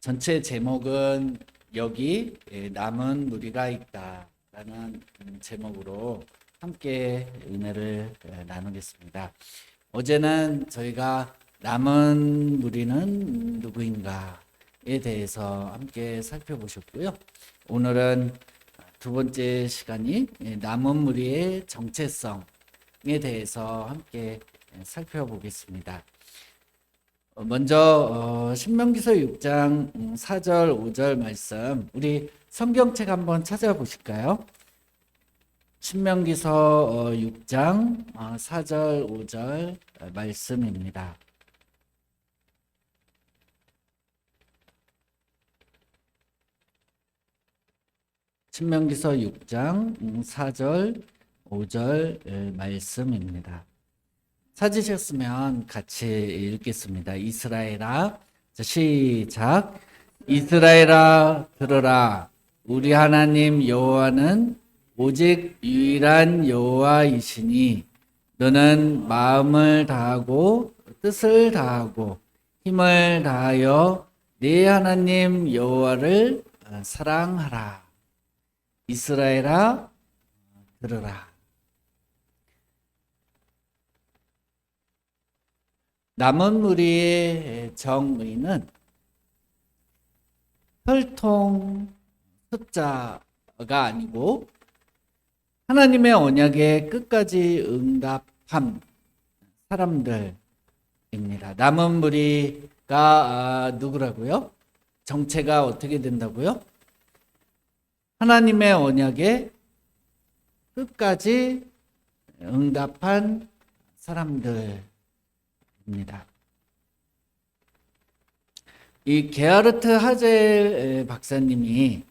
전체 제목은 여기 남은 무리가 있다라는 제목으로 함께 은혜를 나누겠습니다. 어제는 저희가 남은 무리는 누구인가에 대해서 함께 살펴보셨고요. 오늘은 두 번째 시간이 남은 무리의 정체성에 대해서 함께 살펴보겠습니다. 먼저 신명기서 6장 4절 5절 말씀, 우리 성경책 한번 찾아보실까요? 신명기서 6장 4절 5절 말씀입니다. 신명기서 6장 4절 5절 말씀입니다. 찾으셨으면 같이 읽겠습니다. 이스라엘아, 시작. 이스라엘아, 들으라. 우리 하나님 여호와는 오직 유일한 여호와이시니 너는 마음을 다하고 뜻을 다하고 힘을 다하여 네 하나님 여호와를 사랑하라. 이스라엘아, 들으라. 남은 무리의 정의는 혈통 숫자가 아니고 하나님의 언약에 끝까지 응답한 사람들입니다. 남은 무리가 누구라고요? 정체가 어떻게 된다고요? 하나님의 언약에 끝까지 응답한 사람들 입니다. 이 게하르트 하젤 박사님이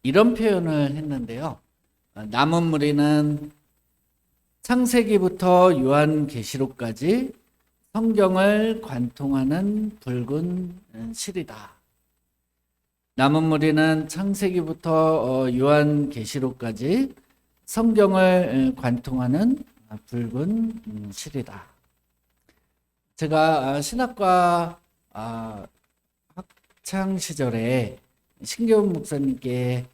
이런 표현을 했는데요. 남은 무리는 창세기부터 요한계시록까지 성경을 관통하는 붉은 실이다. 남은 무리는 창세기부터 요한계시록까지 성경을 관통하는 붉은 실이다. 제가 신학과 학창 시절에 신교훈 목사님께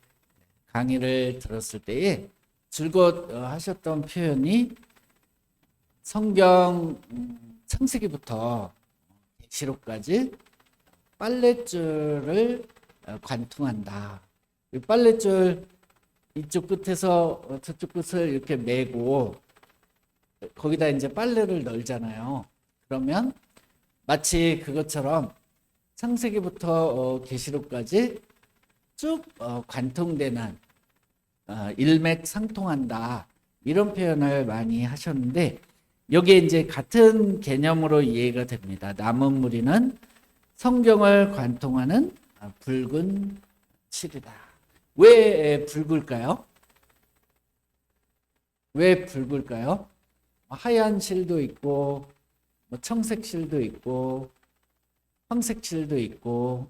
강의를 들었을 때에 줄곧 하셨던 표현이 성경 창세기부터 계시록까지 빨랫줄을 관통한다. 이 빨랫줄 이쪽 끝에서 저쪽 끝을 이렇게 매고 거기다 이제 빨래를 널잖아요. 그러면 마치 그것처럼 창세기부터 계시록까지 쭉 관통되는 일맥상통한다, 이런 표현을 많이 하셨는데 여기에 이제 같은 개념으로 이해가 됩니다. 남은 무리는 성경을 관통하는 붉은 실이다. 왜 붉을까요? 왜 붉을까요? 하얀 실도 있고 청색 실도 있고 황색 실도 있고,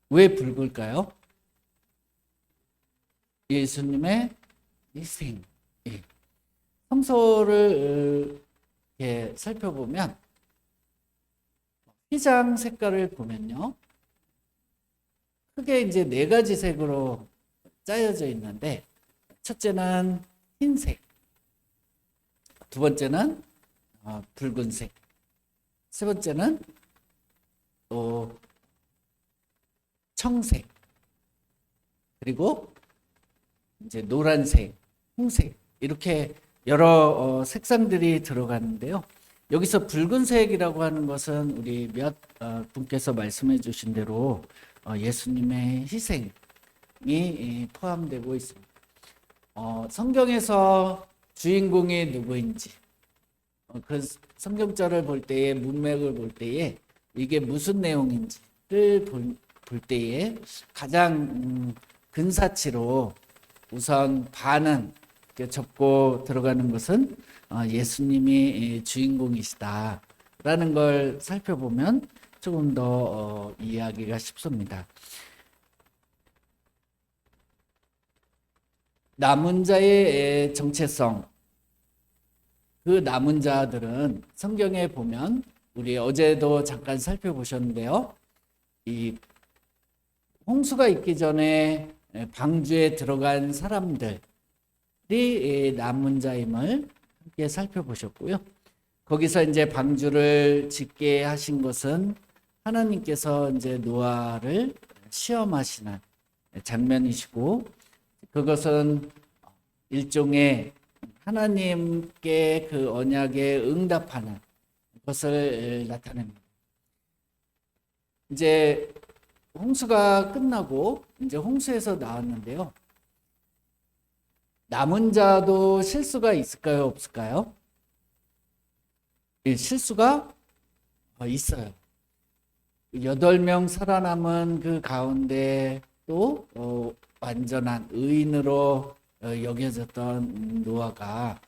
왜 붉을까요? 예수님의 희생. 성서를 이렇게 살펴보면 휘장 색깔을 보면요, 크게 이제 네 가지 색으로 짜여져 있는데, 첫째는 흰색, 두 번째는 붉은색, 세 번째는 또 청색, 그리고 이제 노란색, 홍색, 이렇게 여러 색상들이 들어가는데요. 여기서 붉은색이라고 하는 것은 우리 몇 분께서 말씀해 주신 대로 예수님의 희생이 포함되고 있습니다. 성경에서 주인공이 누구인지, 그 성경절을 볼 때에, 문맥을 볼 때에 이게 무슨 내용인지를 볼 때에 가장 근사치로 우선 반은 접고 들어가는 것은 예수님이 주인공이시다라는 걸 살펴보면 조금 더 이해하기가 쉽습니다. 남은 자의 정체성, 그 남은 자들은 성경에 보면 우리 어제도 잠깐 살펴보셨는데요. 이 홍수가 있기 전에 방주에 들어간 사람들이 남은 자임을 함께 살펴보셨고요. 거기서 이제 방주를 짓게 하신 것은 하나님께서 이제 노아를 시험하시는 장면이시고, 그것은 일종의 하나님께 그 언약에 응답하는 것을 나타냅니다. 이제 홍수가 끝나고 이제 홍수에서 나왔는데요. 남은 자도 실수가 있을까요, 없을까요? 예, 실수가 있어요. 8명 살아남은 그 가운데 또 완전한 의인으로 여겨졌던 노아가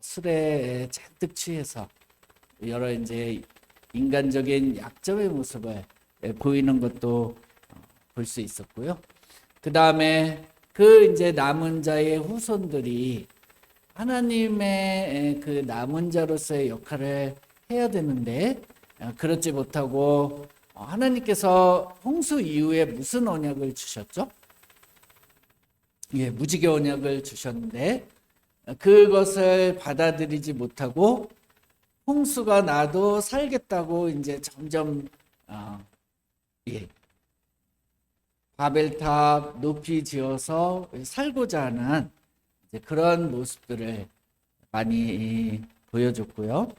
술에 잔뜩 취해서 여러 이제 인간적인 약점의 모습을 보이는 것도 볼 수 있었고요. 그 다음에 그 이제 남은 자의 후손들이 하나님의 그 남은 자로서의 역할을 해야 되는데 그렇지 못하고 하나님께서 홍수 이후에 무슨 언약을 주셨죠? 예, 무지개 언약을 주셨는데 그것을 받아들이지 못하고 홍수가 나도 살겠다고 이제 점점 바벨탑 높이 지어서 살고자 하는 그런 모습들을 많이 보여줬고요.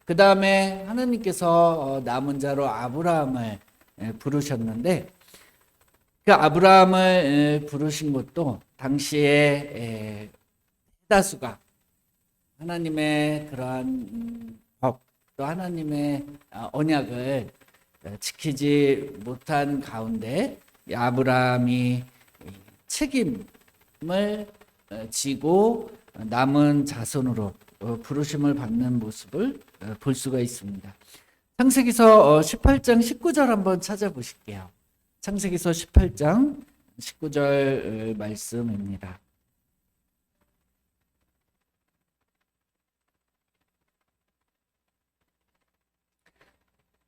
그 다음에 하나님께서 남은 자로 아브라함을 부르셨는데 그 아브라함을 부르신 것도 당시에 대다수가 하나님의 그러한 법, 또 하나님의 언약을 지키지 못한 가운데 아브라함이 책임을 지고 남은 자손으로 부르심을 받는 모습을 볼 수가 있습니다. 창세기서 18장 19절 한번 찾아보실게요. 창세기서 18장 19절 말씀입니다.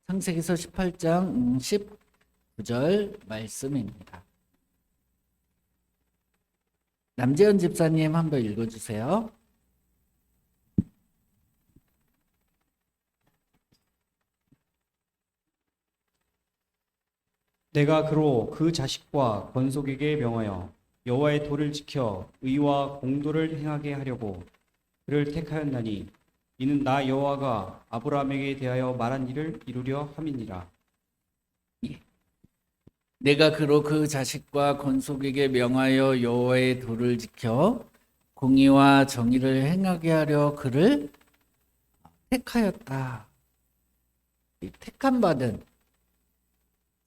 창세기서 18장 19절 말씀입니다. 남재현 집사님 한번 읽어주세요. 내가 그로 그 자식과 건속에게 명하여 여호와의 도를 지켜 의와 공도를 행하게 하려고 그를 택하였나니 이는 나 여호와가 아브라함에게 대하여 말한 일을 이루려 함이니라. 내가 그로 그 자식과 건속에게 명하여 여호와의 도를 지켜 공의와 정의를 행하게 하려 그를 택하였다. 택함 받은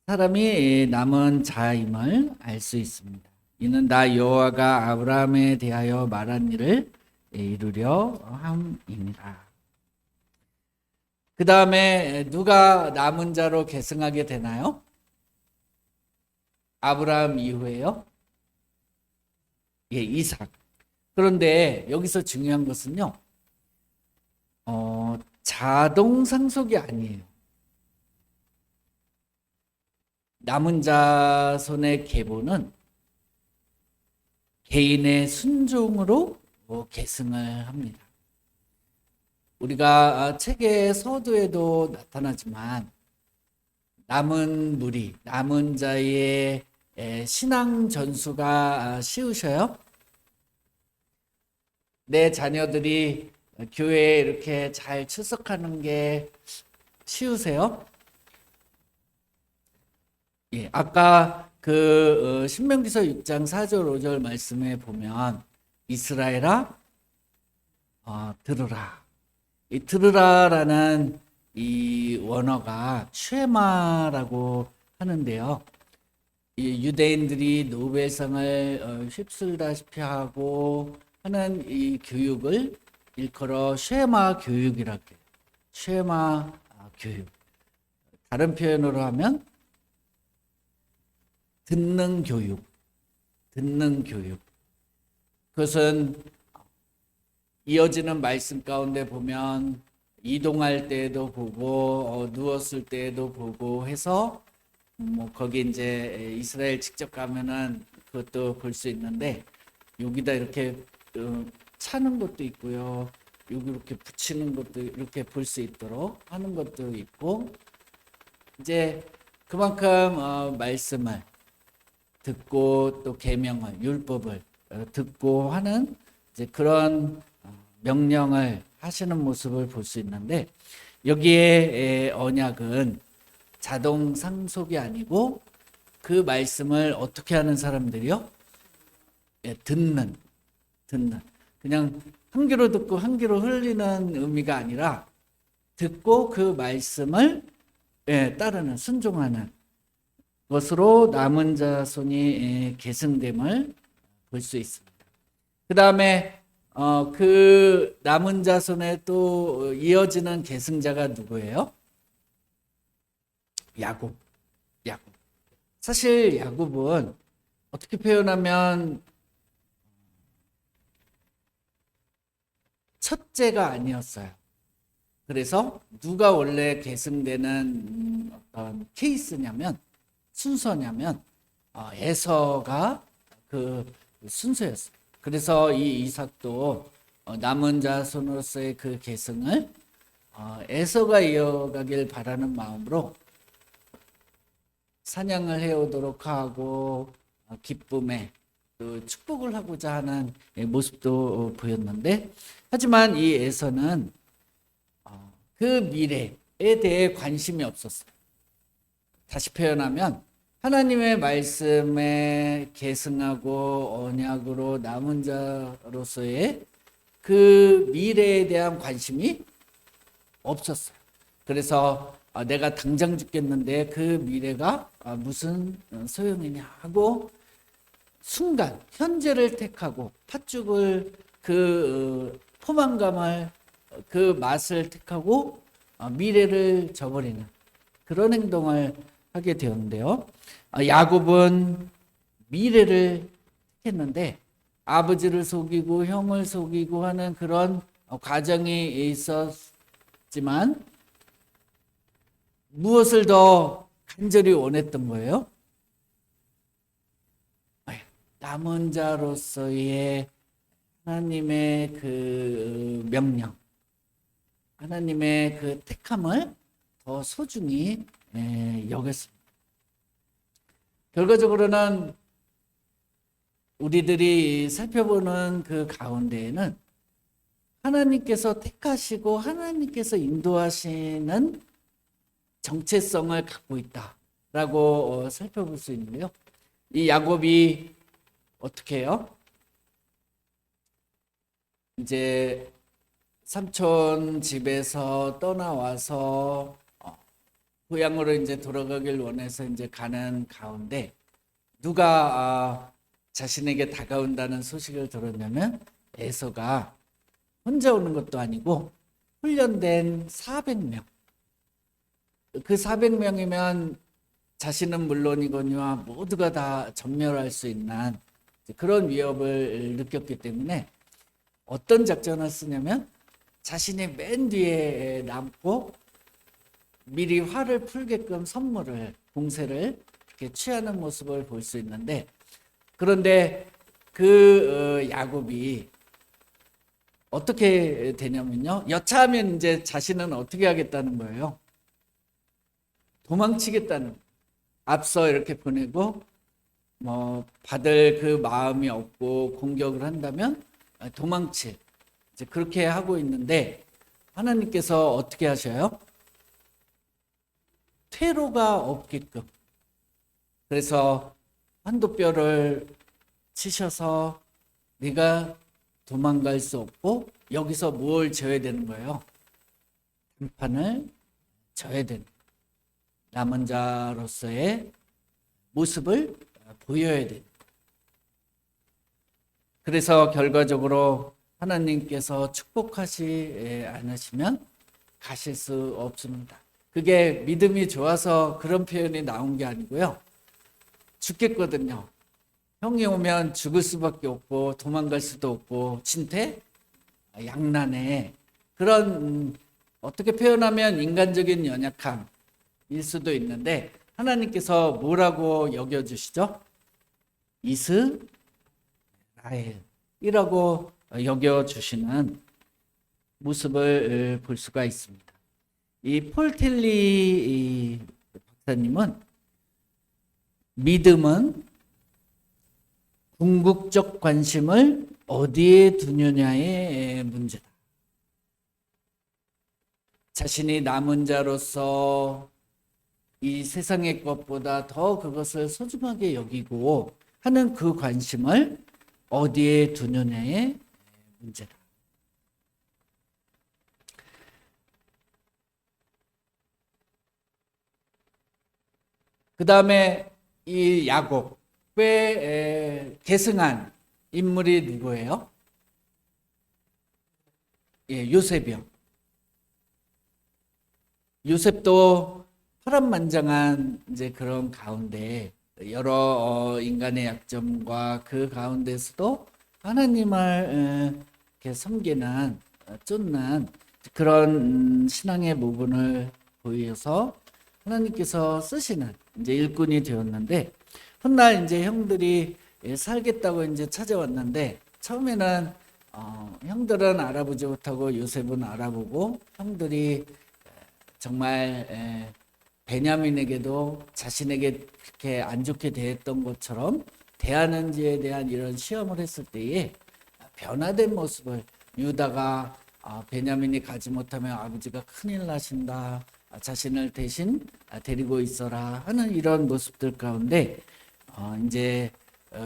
사람이 남은 자임을 알 수 있습니다. 이는 나 여호와가 아브라함에 대하여 말한 일을 이루려 함이니라. 그 다음에 누가 남은 자로 계승하게 되나요? 아브라함 이후에요? 예, 이삭. 그런데 여기서 중요한 것은요, 자동 상속이 아니에요. 남은 자손의 계보는 개인의 순종으로 계승을 합니다. 우리가 책의 서두에도 나타나지만 남은 무리, 남은 자의 신앙 전수가 쉬우셔요? 내 자녀들이 교회에 이렇게 잘 출석하는 게 쉬우세요? 예, 아까 그 신명기서 6장 4절 5절 말씀에 보면 이스라엘아 들으라. 이 들으라라는 이 원어가 쉐마라고 하는데요. 이 유대인들이 노벨상을 휩쓸다시피 하고 하는 이 교육을 일컬어 쉐마 교육이라고 해요. 쉐마 교육. 다른 표현으로 하면 듣는 교육. 듣는 교육. 그것은 이어지는 말씀 가운데 보면 이동할 때에도 보고 누웠을 때에도 보고 해서 뭐 거기 이제 이스라엘 직접 가면은 그것도 볼 수 있는데 여기다 이렇게 차는 것도 있고요. 여기 이렇게 붙이는 것도 이렇게 볼 수 있도록 하는 것도 있고 이제 그만큼 말씀을 듣고 또 계명을 율법을 듣고 하는 이제 그런 명령을 하시는 모습을 볼 수 있는데 여기에 언약은 자동 상속이 아니고 그 말씀을 어떻게 하는 사람들이요? 듣는 그냥 한 귀로 듣고 한 귀로 흘리는 의미가 아니라 듣고 그 말씀을 따르는 순종하는 것으로 남은 자손이 계승됨을 볼 수 있습니다. 그 다음에 그 남은 자손에 또 이어지는 계승자가 누구예요? 야곱. 사실 야곱은 어떻게 표현하면 첫째가 아니었어요. 그래서 누가 원래 계승되는 어떤 케이스냐면 순서냐면 에서가 그 순서였어요. 그래서 이 이삭도 남은 자손으로서의 그 계승을 에서가 이어가길 바라는 마음으로 사냥을 해오도록 하고 기쁨에 또 축복을 하고자 하는 모습도 보였는데 하지만 이 에서는 그 미래에 대해 관심이 없었어요. 다시 표현하면 하나님의 말씀에 계승하고 언약으로 남은 자로서의 그 미래에 대한 관심이 없었어요. 그래서 내가 당장 죽겠는데 그 미래가 무슨 소용이냐 하고 순간 현재를 택하고 팥죽을 그 포만감을 그 맛을 택하고 미래를 저버리는 그런 행동을 하게 되었는데요. 야곱은 미래를 택했는데 아버지를 속이고 형을 속이고 하는 그런 과정이 있었지만 무엇을 더 간절히 원했던 거예요? 남은 자로서의 하나님의 그 명령, 하나님의 그 택함을 더 소중히 여겼습니다. 결과적으로는 우리들이 살펴보는 그 가운데에는 하나님께서 택하시고 하나님께서 인도하시는 정체성을 갖고 있다라고 살펴볼 수 있는데요. 이 야곱이 어떻게 해요? 이제 삼촌 집에서 떠나와서 고향으로 이제 돌아가길 원해서 이제 가는 가운데 누가 자신에게 다가온다는 소식을 들었냐면 에서가 혼자 오는 것도 아니고 훈련된 400명. 그 400명이면 자신은 물론이거니와 모두가 다 전멸할 수 있는 그런 위협을 느꼈기 때문에 어떤 작전을 쓰냐면 자신이 맨 뒤에 남고 미리 화를 풀게끔 선물을 공세를 이렇게 취하는 모습을 볼 수 있는데 그런데 그 야곱이 어떻게 되냐면요. 여차하면 이제 자신은 어떻게 하겠다는 거예요. 도망치겠다는. 앞서 이렇게 보내고 뭐 받을 그 마음이 없고 공격을 한다면 도망칠. 이제 그렇게 하고 있는데 하나님께서 어떻게 하셔요? 퇴로가 없게끔. 그래서 한도뼈를 치셔서 네가 도망갈 수 없고 여기서 뭘 져야 되는 거예요? 단판을 져야 되는 거예요. 남은 자로서의 모습을 보여야 되는 거예요. 그래서 결과적으로 하나님께서 축복하지 않으시면 가실 수 없습니다. 그게 믿음이 좋아서 그런 표현이 나온 게 아니고요. 죽겠거든요. 형이 오면 죽을 수밖에 없고 도망갈 수도 없고 진퇴 양난의 그런 어떻게 표현하면 인간적인 연약함일 수도 있는데 하나님께서 뭐라고 여겨주시죠? 이스라엘이라고 여겨주시는 모습을 볼 수가 있습니다. 이 폴 틸리 박사님은 믿음은 궁극적 관심을 어디에 두느냐의 문제다. 자신이 남은 자로서 이 세상의 것보다 더 그것을 소중하게 여기고 하는 그 관심을 어디에 두느냐의 문제다. 그 다음에 이 야곱의 계승한 인물이 누구예요? 요셉이요. 요셉도 파란만장한 이제 그런 가운데 여러 인간의 약점과 그 가운데서도 하나님을 이렇게 섬기는 쫓는 그런 신앙의 부분을 보여서 하나님께서 쓰시는 이제 일꾼이 되었는데 훗날 이제 형들이 살겠다고 이제 찾아왔는데 처음에는 형들은 알아보지 못하고 요셉은 알아보고 형들이 정말 베냐민에게도 자신에게 그렇게 안 좋게 대했던 것처럼 대하는지에 대한 이런 시험을 했을 때에 변화된 모습을 유다가 베냐민이 가지 못하면 아버지가 큰일 나신다. 자신을 대신 데리고 있어라 하는 이런 모습들 가운데 이제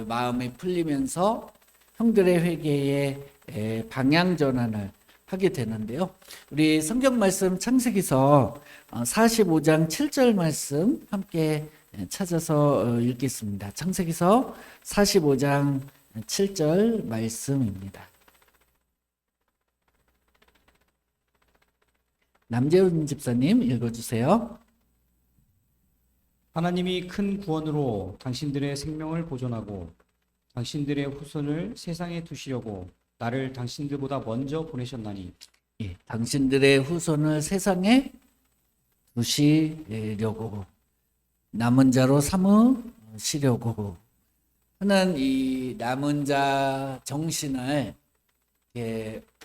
마음이 풀리면서 형들의 회개에 방향 전환을 하게 되는데요. 우리 성경 말씀 창세기서 45장 7절 말씀 함께 찾아서 읽겠습니다. 창세기서 45장 7절 말씀입니다. 남재훈 집사님 읽어주세요. 하나님이 큰 구원으로 당신들의 생명을 보존하고 당신들의 후손을 세상에 두시려고 나를 당신들보다 먼저 보내셨나니 당신들의 후손을 세상에 두시려고 남은 자로 삼으시려고 하는 이 남은 자 정신을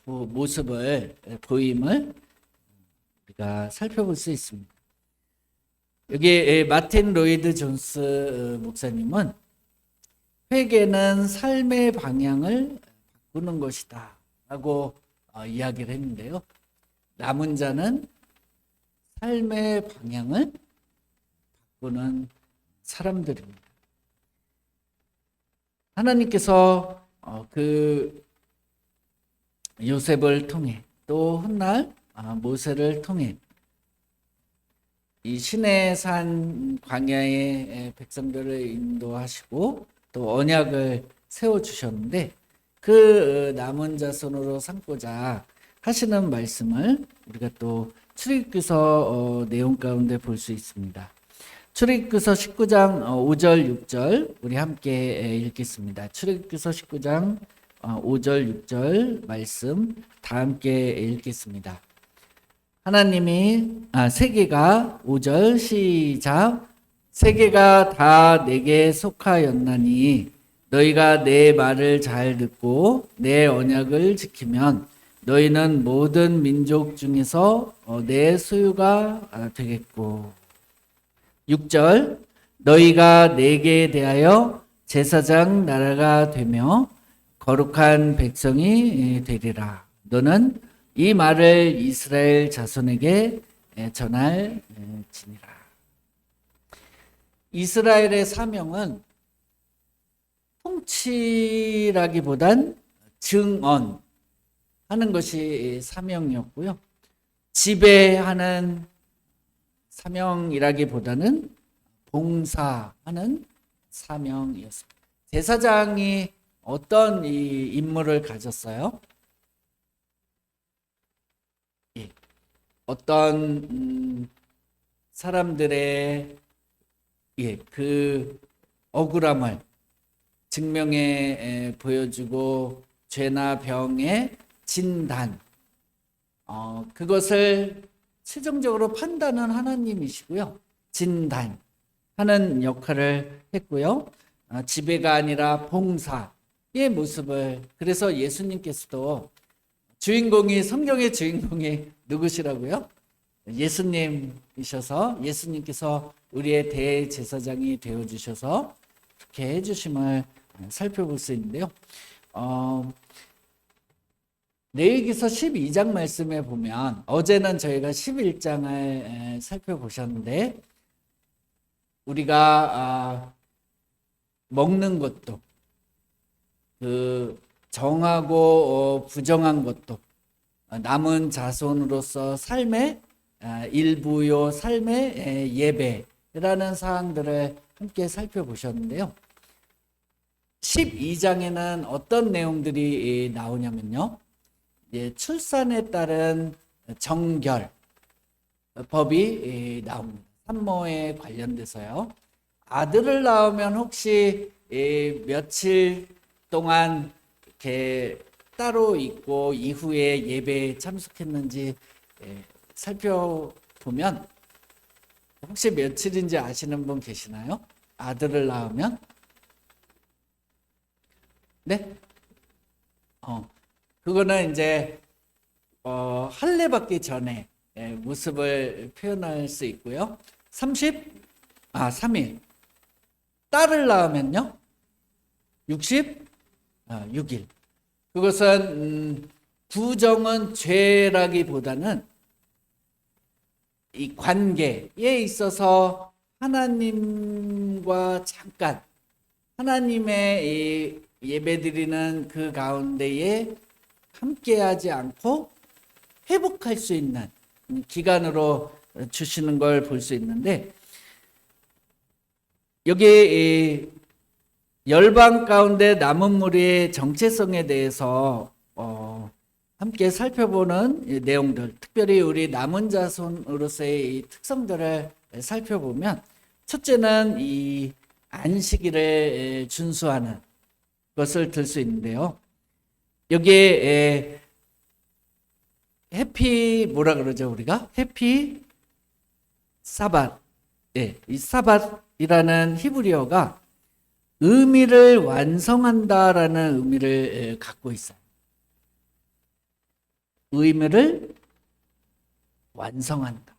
모습을 보임을 우리가 살펴볼 수 있습니다. 여기 마틴 로이드 존스 목사님은 회개는 삶의 방향을 바꾸는 것이다 라고 이야기를 했는데요. 남은 자는 삶의 방향을 바꾸는 사람들입니다. 하나님께서 그 요셉을 통해 또 훗날 모세를 통해 이 시내산 광야의 백성들을 인도하시고 또 언약을 세워주셨는데 그 남은 자손으로 삼고자 하시는 말씀을 우리가 또 출애굽기서 내용 가운데 볼 수 있습니다. 출애굽기서 19장 5절 6절 우리 함께 읽겠습니다. 출애굽기서 19장 5절 6절 말씀 다 함께 읽겠습니다. 하나님이 세계가 5절 시작 세계가 다 내게 속하였나니 너희가 내 말을 잘 듣고 내 언약을 지키면 너희는 모든 민족 중에서 내 소유가 되겠고 6절 너희가 내게 대하여 제사장 나라가 되며 거룩한 백성이 되리라. 너는 이 말을 이스라엘 자손에게 전할지니라. 이스라엘의 사명은 통치라기보단 증언하는 것이 사명이었고요. 지배하는 사명이라기보다는 봉사하는 사명이었습니다. 제사장이 어떤 이 임무를 가졌어요? 어떤 사람들의 그 억울함을 증명해 보여주고 죄나 병의 진단 그것을 최종적으로 판단은 하나님이시고요. 진단하는 역할을 했고요. 지배가 아니라 봉사의 모습을, 그래서 예수님께서도 성경의 주인공이 누구시라고요? 예수님이셔서 예수님께서 우리의 대제사장이 되어주셔서 그렇게 해주심을 살펴볼 수 있는데요. 레위기서 12장 말씀에 보면, 어제는 저희가 11장을 살펴보셨는데, 우리가 먹는 것도, 그 정하고 부정한 것도, 남은 자손으로서 삶의 일부요 삶의 예배라는 사항들을 함께 살펴보셨는데요. 12장에는 어떤 내용들이 나오냐면요. 출산에 따른 정결 법이 나옵니다. 산모에 관련돼서요. 아들을 낳으면 혹시 며칠 동안 이렇게 따로 있고 이후에 예배에 참석했는지 살펴보면, 혹시 며칠인지 아시는 분 계시나요? 아들을 낳으면? 네? 그거는 이제 할례 받기 전에 모습을 표현할 수 있고요. 3일. 딸을 낳으면요? 6일. 그것은 부정은 죄라기보다는 이 관계에 있어서 하나님과 잠깐 하나님의 예배드리는 그 가운데에 함께하지 않고 회복할 수 있는 기간으로 주시는 걸 볼 수 있는데, 여기 열방 가운데 남은 무리의 정체성에 대해서 함께 살펴보는 내용들, 특별히 우리 남은 자손으로서의 이 특성들을 살펴보면, 첫째는 이 안식일을 준수하는 것을 들 수 있는데요. 여기에 해피 뭐라 그러죠 우리가? 해피 사밧. 이 사밧이라는 히브리어가 의미를 완성한다라는 의미를 갖고 있어요. 의미를 완성한다.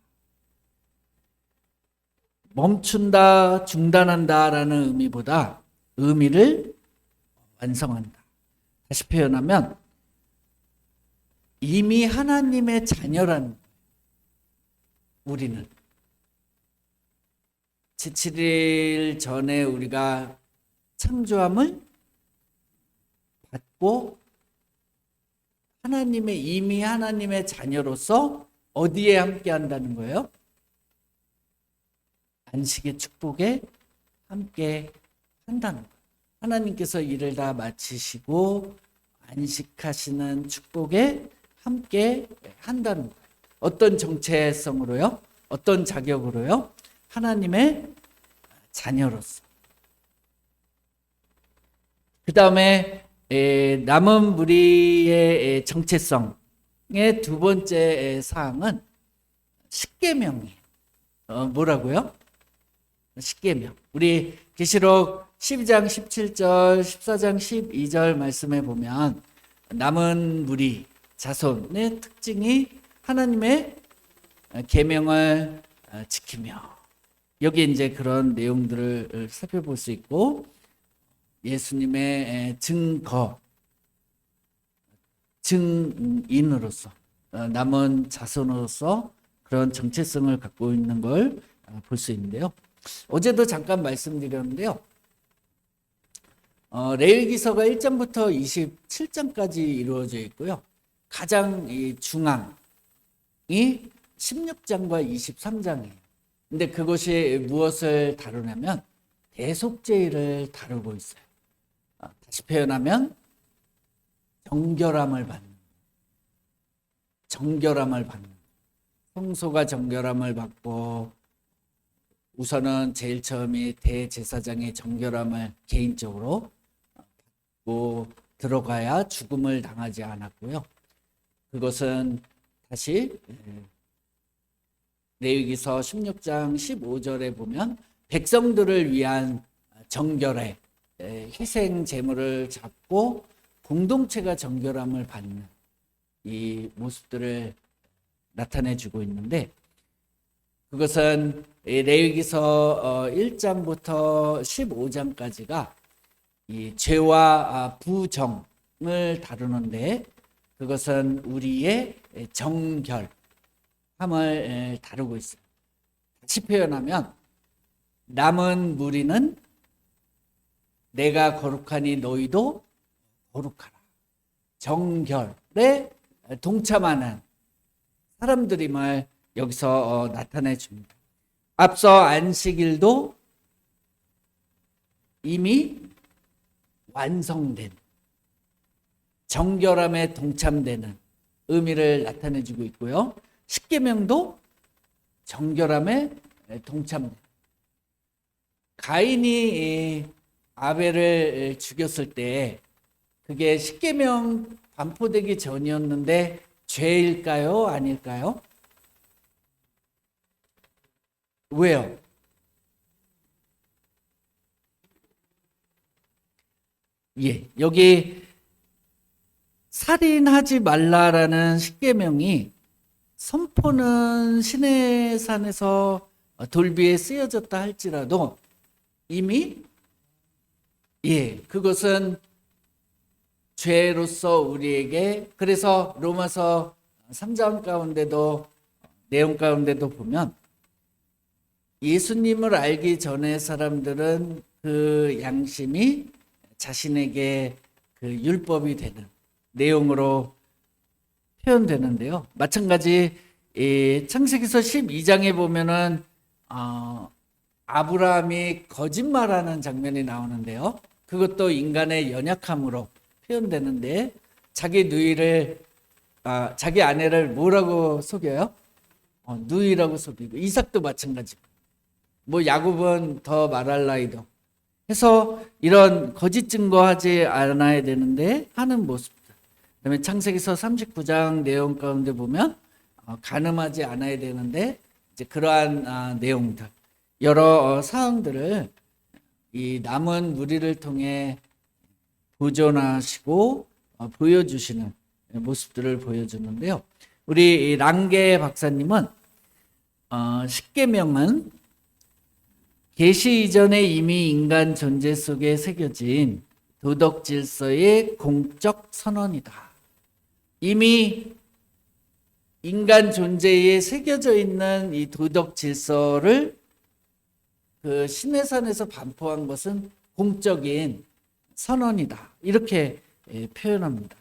멈춘다, 중단한다라는 의미보다 의미를 완성한다. 다시 표현하면 이미 하나님의 자녀라는, 우리는 제7일 전에 우리가 창조함을 받고 이미 하나님의 자녀로서 어디에 함께 한다는 거예요? 안식의 축복에 함께 한다는 거예요. 하나님께서 일을 다 마치시고 안식하시는 축복에 함께 한다는 거예요. 어떤 정체성으로요? 어떤 자격으로요? 하나님의 자녀로서. 그 다음에 남은 무리의 정체성의 두 번째 사항은 십계명이에요. 뭐라고요? 십계명. 우리 계시록 12장 17절, 14장 12절 말씀에 보면 남은 무리 자손의 특징이 하나님의 계명을 지키며, 여기 이제 그런 내용들을 살펴볼 수 있고, 예수님의 증인으로서, 남은 자손으로서 그런 정체성을 갖고 있는 걸 볼 수 있는데요. 어제도 잠깐 말씀드렸는데요. 레위기서가 1장부터 27장까지 이루어져 있고요. 가장 중앙이 16장과 23장이에요. 근데 그것이 무엇을 다루냐면 대속죄를 다루고 있어요. 다시 표현하면 정결함을 받는, 성소가 정결함을 받고, 우선은 제일 처음에 대제사장의 정결함을 개인적으로 받고 들어가야 죽음을 당하지 않았고요. 그것은 다시 레위기서 16장 15절에 보면 백성들을 위한 정결의 희생 제물을 잡고 공동체가 정결함을 받는 이 모습들을 나타내 주고 있는데, 그것은 레위기서 1장부터 15장까지가 이 죄와 부정을 다루는데, 그것은 우리의 정결함을 다루고 있어요. 다시 표현하면 남은 무리는 내가 거룩하니 너희도 거룩하라, 정결에 동참하는 사람들임을 여기서 나타내 줍니다. 앞서 안식일도 이미 완성된 정결함에 동참되는 의미를 나타내 주고 있고요. 십계명도 정결함에 동참됩니다. 가인이 아벨을 죽였을 때 그게 십계명 반포되기 전이었는데 죄일까요? 아닐까요? 왜요? 여기 살인하지 말라라는 십계명이 선포는 시내산에서 돌비에 쓰여졌다 할지라도 이미 그것은 죄로서 우리에게, 그래서 로마서 3장 가운데도 내용 가운데도 보면 예수님을 알기 전에 사람들은 그 양심이 자신에게 그 율법이 되는 내용으로 표현되는데요. 마찬가지 창세기서 12장에 보면은 아브라함이 거짓말하는 장면이 나오는데요. 그것도 인간의 연약함으로 표현되는데, 자기 누이를 자기 아내를 뭐라고 속여요? 누이라고 속이고, 이삭도 마찬가지고, 뭐 야곱은 더 말할 나이도 해서 이런 거짓 증거하지 않아야 되는데 하는 모습들. 그다음에 창세기서 39장 내용 가운데 보면 간음하지 않아야 되는데 이제 그러한 내용들, 여러 사항들을 이 남은 무리를 통해 보존하시고 보여주시는 모습들을 보여주는데요. 우리 랑게 박사님은 십계명은 계시 이전에 이미 인간 존재 속에 새겨진 도덕 질서의 공적 선언이다. 이미 인간 존재에 새겨져 있는 이 도덕 질서를 그 시내산에서 반포한 것은 공적인 선언이다. 이렇게 표현합니다.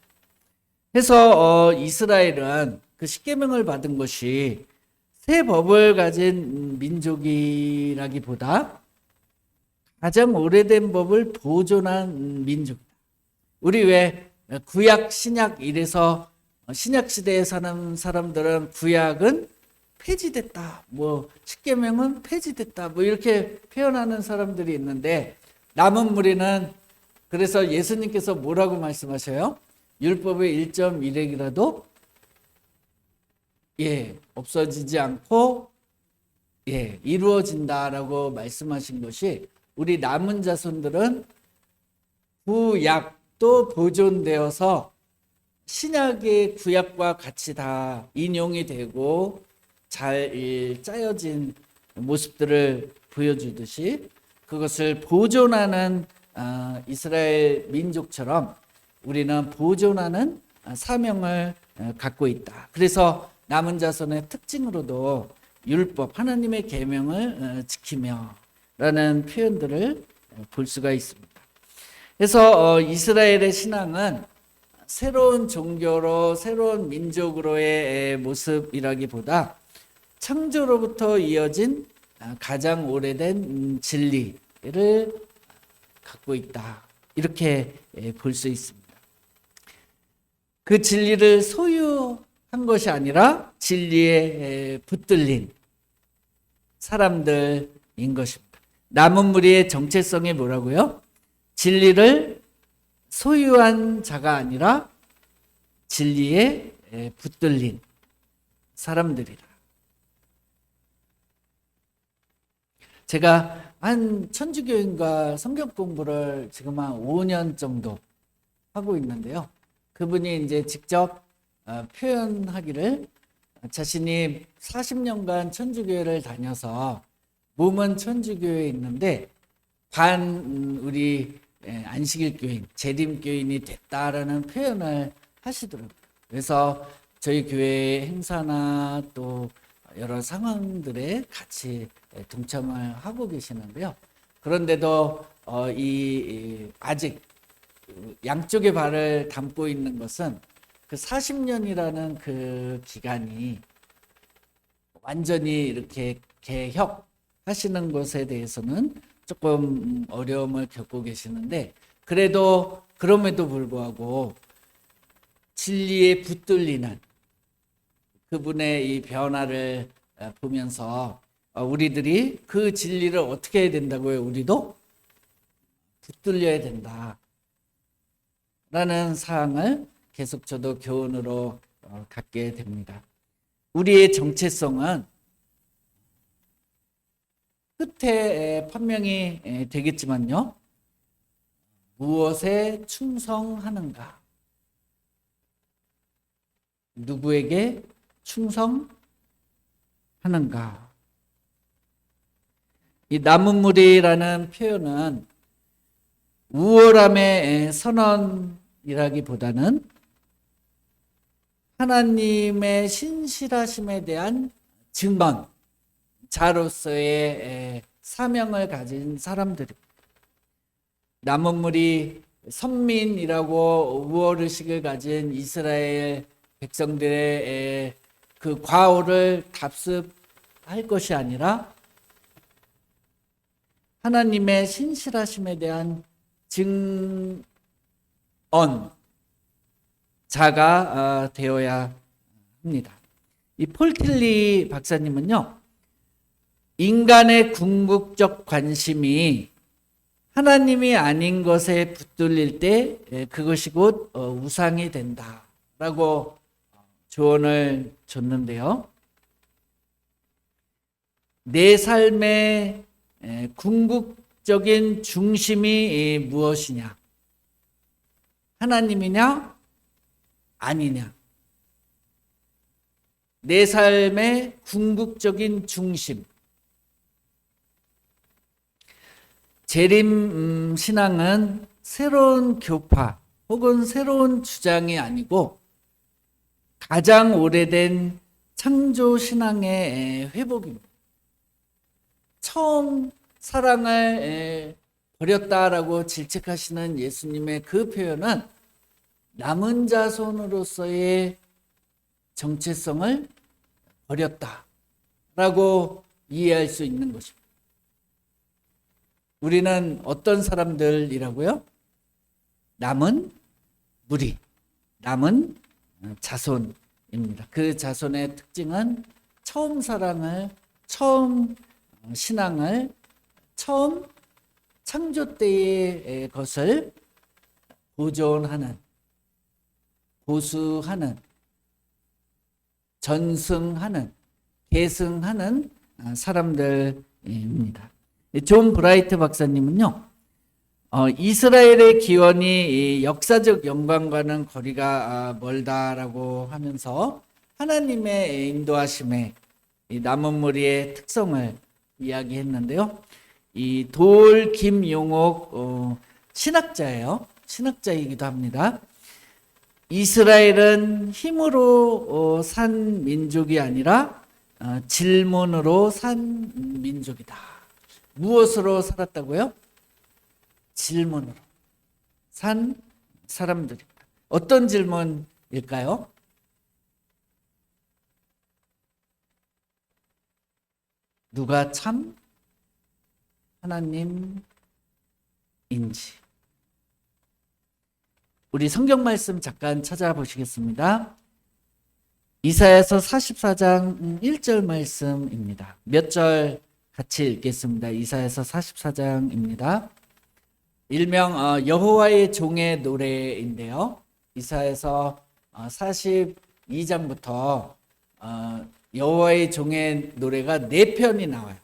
그래서 이스라엘은 그 십계명을 받은 것이 새 법을 가진 민족이라기보다 가장 오래된 법을 보존한 민족이다. 우리 왜 구약, 신약 이래서 신약 시대에 사는 사람들은 구약은 폐지됐다, 뭐 십계명은 폐지됐다, 뭐 이렇게 표현하는 사람들이 있는데, 남은 무리는 그래서 예수님께서 뭐라고 말씀하셔요? 율법의 1.1획이라도 없어지지 않고 이루어진다라고 말씀하신 것이, 우리 남은 자손들은 구약도 보존되어서 신약의 구약과 같이 다 인용이 되고 잘 짜여진 모습들을 보여주듯이, 그것을 보존하는 이스라엘 민족처럼 우리는 보존하는 사명을 갖고 있다. 그래서 남은 자손의 특징으로도 율법, 하나님의 계명을 지키며 라는 표현들을 볼 수가 있습니다. 그래서 이스라엘의 신앙은 새로운 종교로, 새로운 민족으로의 모습이라기보다 창조로부터 이어진 가장 오래된 진리를 갖고 있다. 이렇게 볼 수 있습니다. 그 진리를 소유한 것이 아니라 진리에 붙들린 사람들인 것입니다. 남은 무리의 정체성이 뭐라고요? 진리를 소유한 자가 아니라 진리에 붙들린 사람들이라. 제가 한 천주교인과 성경 공부를 지금 한 5년 정도 하고 있는데요. 그분이 이제 직접 표현하기를 자신이 40년간 천주교회를 다녀서 몸은 천주교회에 있는데 우리 안식일 교인, 재림 교인이 됐다라는 표현을 하시더라고요. 그래서 저희 교회 행사나 또 여러 상황들에 같이 동참을 하고 계시는데요. 그런데도 아직 양쪽의 발을 담고 있는 것은 그 40년이라는 그 기간이 완전히 이렇게 개혁하시는 것에 대해서는 조금 어려움을 겪고 계시는데, 그럼에도 불구하고 진리에 붙들리는 그분의 이 변화를 보면서 우리들이 그 진리를 어떻게 해야 된다고요? 우리도 붙들려야 된다 라는 사항을 계속 저도 교훈으로 갖게 됩니다. 우리의 정체성은 끝에 판명이 되겠지만요, 무엇에 충성하는가, 누구에게 충성하는가. 이 나무무리라는 표현은 우월함의 선언이라기보다는 하나님의 신실하심에 대한 증언, 자로서의 사명을 가진 사람들입니다. 나무무리 선민이라고 우월의식을 가진 이스라엘 백성들의 그 과오를 답습할 것이 아니라 하나님의 신실하심에 대한 증언 자가 되어야 합니다. 이 폴 켈리 박사님은요, 인간의 궁극적 관심이 하나님이 아닌 것에 붙들릴 때 그것이 곧 우상이 된다라고 조언을 줬는데요. 내 삶의 궁극적인 중심이 무엇이냐? 하나님이냐? 아니냐? 내 삶의 궁극적인 중심. 재림 신앙은 새로운 교파 혹은 새로운 주장이 아니고 가장 오래된 창조 신앙의 회복입니다. 처음 사랑을 버렸다라고 질책하시는 예수님의 그 표현은 남은 자손으로서의 정체성을 버렸다라고 이해할 수 있는 것입니다. 우리는 어떤 사람들이라고요? 남은 무리, 남은 자손입니다. 그 자손의 특징은 처음 사랑을, 처음 신앙을, 처음 창조 때의 것을 보존하는, 보수하는, 전승하는, 계승하는 사람들입니다. 존 브라이트 박사님은요, 이스라엘의 기원이 역사적 영광과는 거리가 멀다라고 하면서 하나님의 인도하심에 나무무리의 특성을 이야기했는데요. 이 돌 김용옥 신학자예요. 신학자이기도 합니다. 이스라엘은 힘으로 산 민족이 아니라 질문으로 산 민족이다. 무엇으로 살았다고요? 질문으로 산 사람들입니다. 어떤 질문일까요? 누가 참 하나님인지. 우리 성경 말씀 잠깐 찾아보시겠습니다. 이사야서 44장 1절 말씀입니다. 몇 절 같이 읽겠습니다. 이사야서 44장입니다. 일명 여호와의 종의 노래인데요. 이사야서 42장부터 여호와의 종의 노래가 4편이 나와요.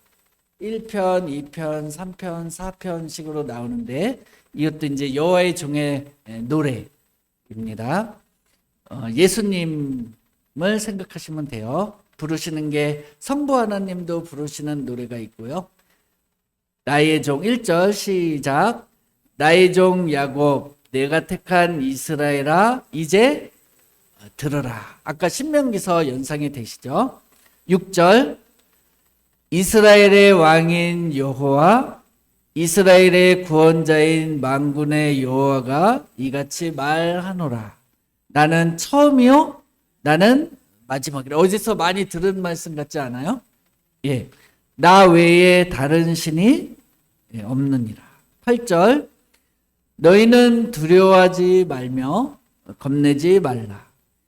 1편, 2편, 3편, 4편식으로 나오는데 이것도 이제 여호와의 종의 노래입니다. 예수님을 생각하시면 돼요. 부르시는 게 성부 하나님도 부르시는 노래가 있고요. 나의 종 1절 시작. 나의 종 야곱 내가 택한 이스라엘아 이제 들어라. 아까 신명기서 연상이 되시죠? 6절 이스라엘의 왕인 여호와 이스라엘의 구원자인 만군의 여호와가 이같이 말하노라. 나는 처음이요 나는 마지막이라. 어디서 많이 들은 말씀 같지 않아요? 예. 나 외에 다른 신이 없느니라. 8절 너희는 두려워하지 말며 겁내지 말라.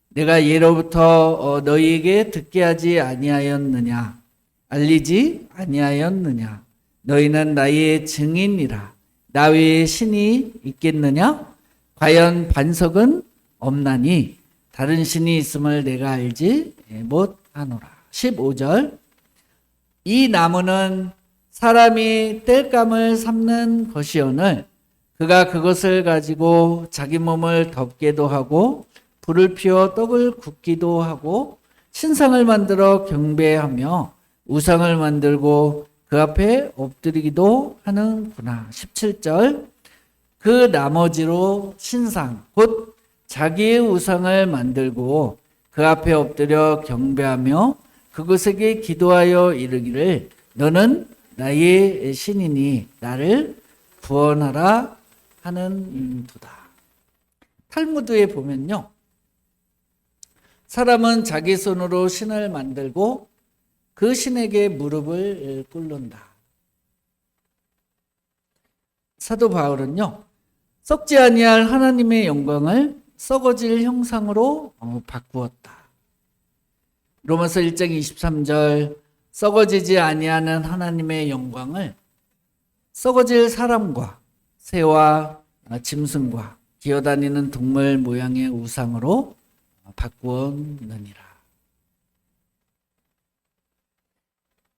내가 예로부터 너희에게 듣게 하지 아니하였느냐 알리지 아니하였느냐 너희는 나의 증인이라. 나 외에 신이 있겠느냐 과연 반석은 없나니 다른 신이 있음을 내가 알지 못하노라. 15절 이 나무는 사람이 땔감을 삼는 것이오늘 그가 그것을 가지고 자기 몸을 덮게도 하고 불을 피워 떡을 굽기도 하고 신상을 만들어 경배하며 우상을 만들고 그 앞에 엎드리기도 하는구나. 17절 그 나머지로 신상 곧 자기의 우상을 만들고 그 앞에 엎드려 경배하며 그것에게 기도하여 이르기를 너는 나의 신이니 나를 구원하라 하는 도다. 탈무드에 보면요, 사람은 자기 손으로 신을 만들고 그 신에게 무릎을 꿇는다. 사도 바울은요, 썩지 아니할 하나님의 영광을 썩어질 형상으로 바꾸었다. 로마서 1장 23절 썩어지지 아니하는 하나님의 영광을 썩어질 사람과 새와 짐승과 기어다니는 동물 모양의 우상으로 바꾸었느니라.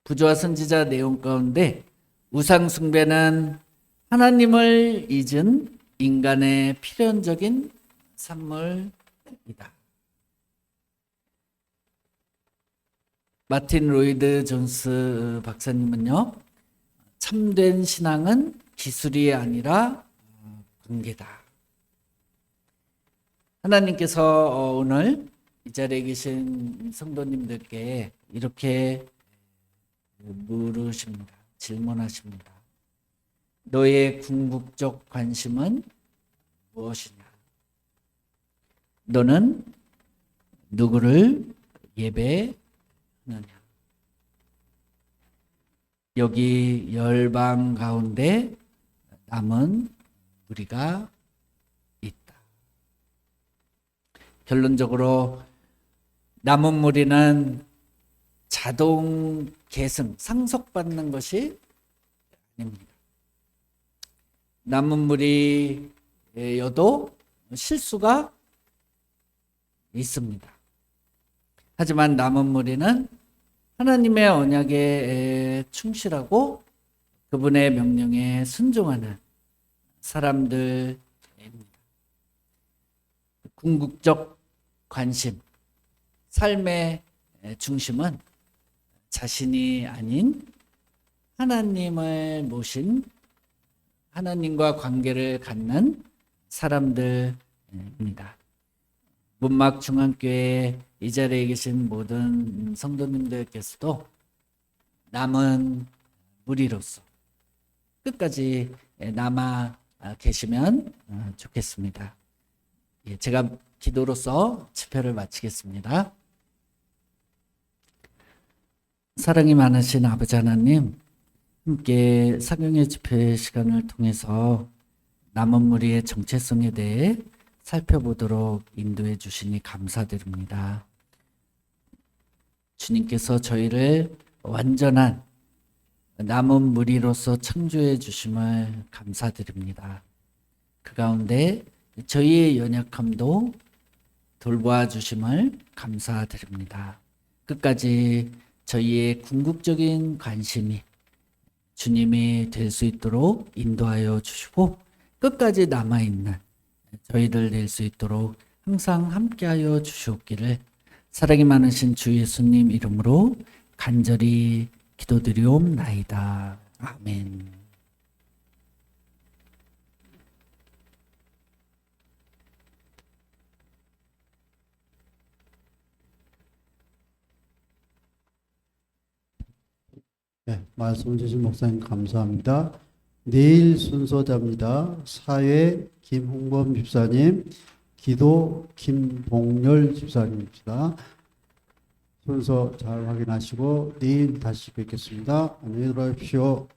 부조와 선지자 내용 가운데 우상 숭배는 하나님을 잊은 인간의 필연적인 산물이다. 마틴 로이드 존스 박사님은요, 참된 신앙은 기술이 아니라 관계다. 하나님께서 오늘 이 자리에 계신 성도님들께 이렇게 물으십니다. 질문하십니다. 너의 궁극적 관심은 무엇이냐? 너는 누구를 예배하느냐? 여기 열방 가운데 남은 우리가 있다. 결론적으로 남은 무리는 자동 계승, 상속받는 것이 아닙니다. 남은 무리여도 실수가 있습니다. 하지만 남은 무리는 하나님의 언약에 충실하고 그분의 명령에 순종하는 사람들입니다. 궁극적 관심, 삶의 중심은 자신이 아닌 하나님을 모신 하나님과 관계를 갖는 사람들입니다. 문막중앙교회 이 자리에 계신 모든 성도님들께서도 남은 무리로서 끝까지 남아 계시면 좋겠습니다. 제가 기도로서 집회를 마치겠습니다. 사랑이 많으신 아버지 하나님, 함께 사경의 집회 시간을 통해서 남은 무리의 정체성에 대해 살펴보도록 인도해 주시니 감사드립니다. 주님께서 저희를 완전한 남은 무리로서 창조해 주심을 감사드립니다. 그 가운데 저희의 연약함도 돌보아 주심을 감사드립니다. 끝까지 저희의 궁극적인 관심이 주님이 될 수 있도록 인도하여 주시고 끝까지 남아있는 저희들 될 수 있도록 항상 함께하여 주시옵기를 사랑이 많으신 주 예수님 이름으로 간절히 기도드리옵나이다. 아멘. 네, 말씀 주신 목사님 감사합니다. 내일 순서자입니다. 사회 김홍범 집사님, 기도 김봉열 집사님입니다. 순서 잘 확인하시고 내일 다시 뵙겠습니다. 안녕히 들어가십시오.